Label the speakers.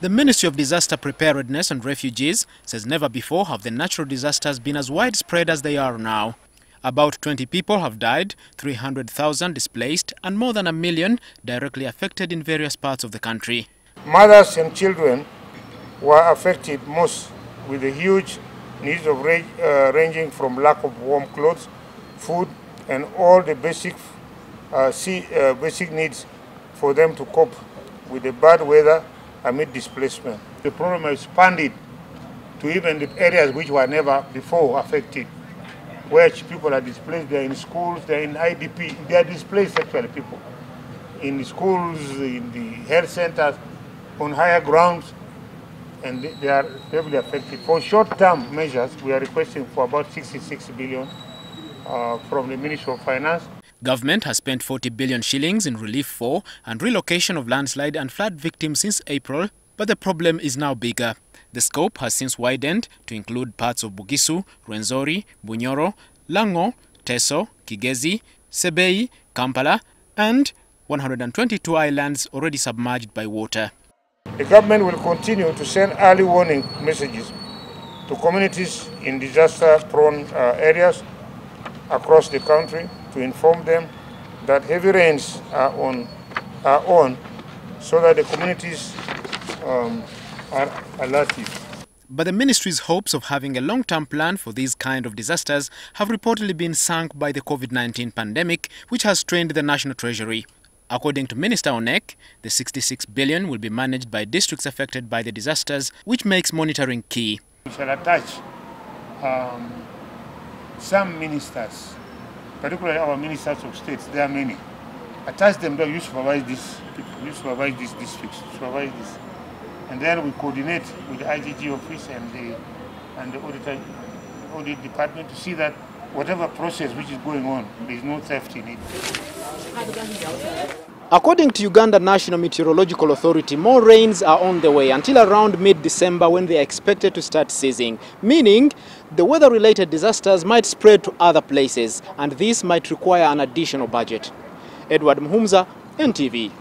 Speaker 1: The Ministry of Disaster Preparedness and Refugees says never before have the natural disasters been as widespread as they are now. About 20 people have died, 300,000 displaced, and more than 1 million directly affected in various parts of the country.
Speaker 2: Mothers and children were affected most, with the huge needs of ranging from lack of warm clothes, food, and all the basic needs for them to cope with the bad weather amid displacement. The problem has expanded to even the areas which were never before affected, where people are displaced. They're in schools, they're in IDP, they are displaced actually, people. In the schools, in the health centers, on higher grounds, and they are heavily affected. For short-term measures, we are requesting for about 66 billion from the Ministry of Finance.
Speaker 1: Government has spent 40 billion shillings in relief for and relocation of landslide and flood victims since April, but the problem is now bigger. The scope has since widened to include parts of Bugisu, Rwenzori, Bunyoro, Lango, Teso, Kigezi, Sebei, Kampala, and 122 islands already submerged by water.
Speaker 2: The government will continue to send early warning messages to communities in disaster-prone areas across the country to inform them that heavy rains are on so that the communities are alerted.
Speaker 1: But the ministry's hopes of having a long-term plan for these kind of disasters have reportedly been sunk by the COVID-19 pandemic, which has strained the national treasury. According to Minister Onek, the 66 billion will be managed by districts affected by the disasters, which makes monitoring key.
Speaker 2: We shall attach some ministers, particularly our ministers of states, there are many. Attach them that you supervise these people, you supervise these districts, supervise this. And then we coordinate with the IGG office and the audit department to see that whatever process which is going on, there is no theft in it.
Speaker 1: According to Uganda National Meteorological Authority, more rains are on the way until around mid-December, when they are expected to start ceasing, meaning the weather-related disasters might spread to other places, and this might require an additional budget. Edward Muhumza, NTV.